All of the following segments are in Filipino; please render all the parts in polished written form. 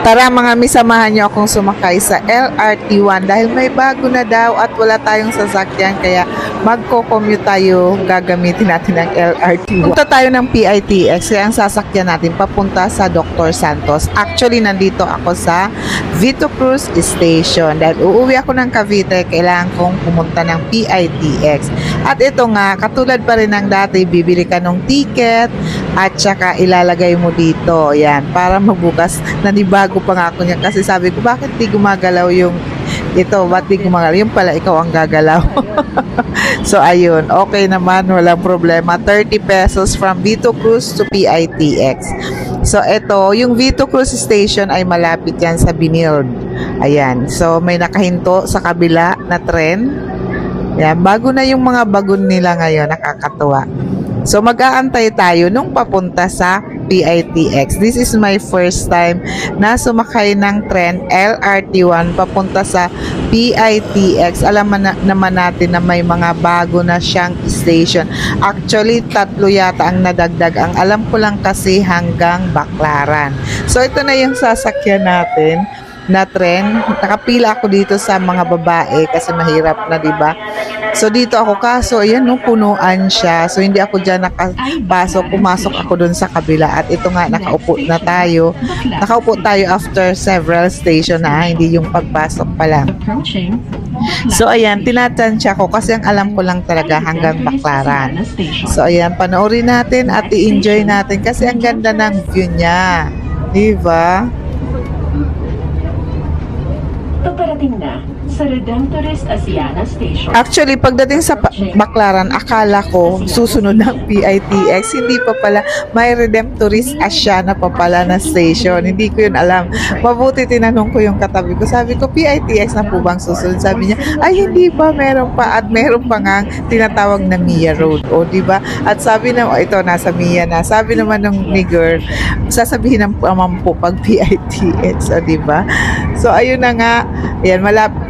Tara mga misamahan niyo akong sumakay sa LRT1 dahil may bago na daw at wala tayong sasakyan kaya magko-commute tayo, gagamitin natin ang LRT1. Punta tayo ng PITX kaya ang sasakyan natin papunta sa Dr. Santos. Actually, nandito ako sa Vito Cruz Station dahil uuwi ako ng Cavite, kailangan kong pumunta ng PITX. At ito nga, katulad pa rin ng dati, bibili ka ng ticket at saka ilalagay mo dito. Yan, para magbukas. Nanibago pa nga ako niya kasi sabi ko, bakit di gumagalaw yung ito? Ba't di gumagalaw? Yung pala, ikaw ang gagalaw. So, ayun. Okay naman. Walang problema. 30 pesos from Vito Cruz to PITX. So, ito, yung Vito Cruz Station ay malapit yan sa Binild. Ayan. So, may nakahinto sa kabila na tren. Ayan. Bago na yung mga bagon nila ngayon. Nakakatuwa. So, mag-aantay tayo nung papunta sa PITX. This is my first time na sumakay ng tren LRT1 papunta sa PITX. Alam naman natin na may mga bago na siyang station. Actually, 3 yata ang nadagdag. Ang alam ko lang kasi hanggang Baclaran. So, ito na yung sasakyan natin na tren. Nakapila ako dito sa mga babae kasi mahirap na, diba? So, dito ako kaso, ayan, no, punuan siya. So, hindi ako dyan nakapasok. Pumasok ako dun sa kabila. At ito nga, nakaupo na tayo. Nakaupo tayo after several station na, hindi yung pagpasok pa lang. So, ayan, tinatansya ko kasi ang alam ko lang talaga hanggang Baclaran. So, ayan, panoorin natin at i-enjoy natin kasi ang ganda ng view niya. Diba? Paparating na sa Redemptorist Asiana Station. Actually, pagdating sa Baclaran, akala ko susunod ng PITX. Hindi pa pala. May Redemptorist Asiana pa pala na station. Hindi ko yun alam. Mabuti tinanong ko yung katabi ko. Sabi ko, PITX na po bang susunod? Sabi niya, ay hindi pa. Meron pa. At meron pa nga tinatawag na Mia Road. O, diba? At sabi na, ito, nasa Mia na. Sabi naman ng ni girl, sasabihin ng amam po pag PITX. O, diba? So, ayun na nga. Ayan,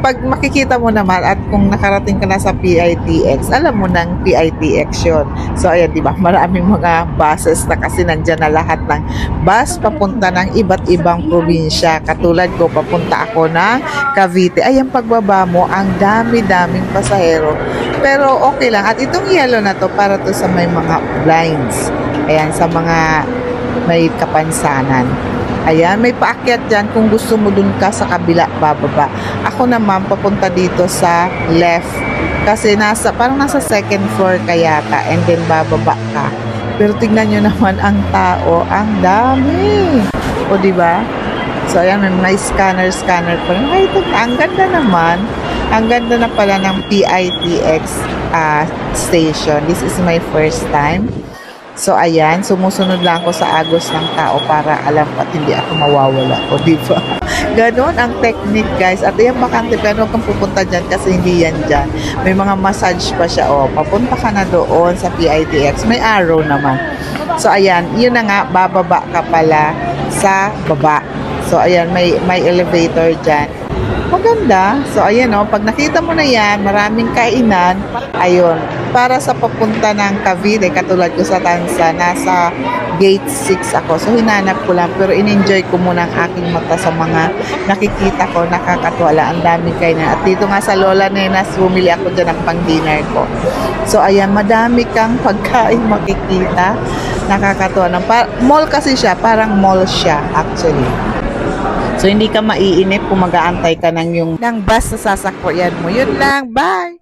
pag makikita mo naman at kung nakarating ka na sa PITX, alam mo ng PITX yun. So, ayan, diba? Maraming mga buses na kasi nandyan na lahat ng bus papunta ng iba't ibang probinsya. Katulad ko, papunta ako ng Cavite. Ayan, pagbaba mo, ang dami-daming pasahero. Pero okay lang. At itong yellow na to, para to sa may mga blinds. Ayan, sa mga may kapansanan. Ayan, may paakyat dyan kung gusto mo dun ka sa kabila, bababa. Ako naman, papunta dito sa left. Kasi parang nasa second floor ka yata and then bababa ka. Pero tignan nyo naman ang tao, ang dami. O, diba? So, ayan, may scanner pa rin. Ay, ang ganda naman. Ang ganda na pala ng PITX station. This is my first time. So, ayan, sumusunod lang ako sa agos ng tao para alam ko at hindi ako mawawala. O, diba? Ganon ang technique, guys. At ayan, bakante, pero huwag kang pupunta dyan kasi hindi yan dyan. May mga massage pa siya. O, papunta ka na doon sa PITX. May arrow naman. So, ayan, yun na nga, bababa ka pala sa baba. So, ayan, may elevator dyan. Maganda. So, ayan o, pag nakita mo na yan, maraming kainan. Ayun, para sa papunta ng Cavite, katulad ko sa Tansa, nasa gate 6 ako. So, hinanap ko lang, pero in-enjoy ko muna ang aking mata sa mga nakikita ko, nakakatuwala, ang daming kainan. At dito nga sa Lola Nenas, bumili ako dyan ng pang-dinner ko. So, ayan, madami kang pagkain makikita. Nakakatuwa. Mall kasi siya, parang mall siya, actually. So, hindi ka maiinip kung mag-aantay ka ng bus sa sasakyan mo. Yun lang. Bye!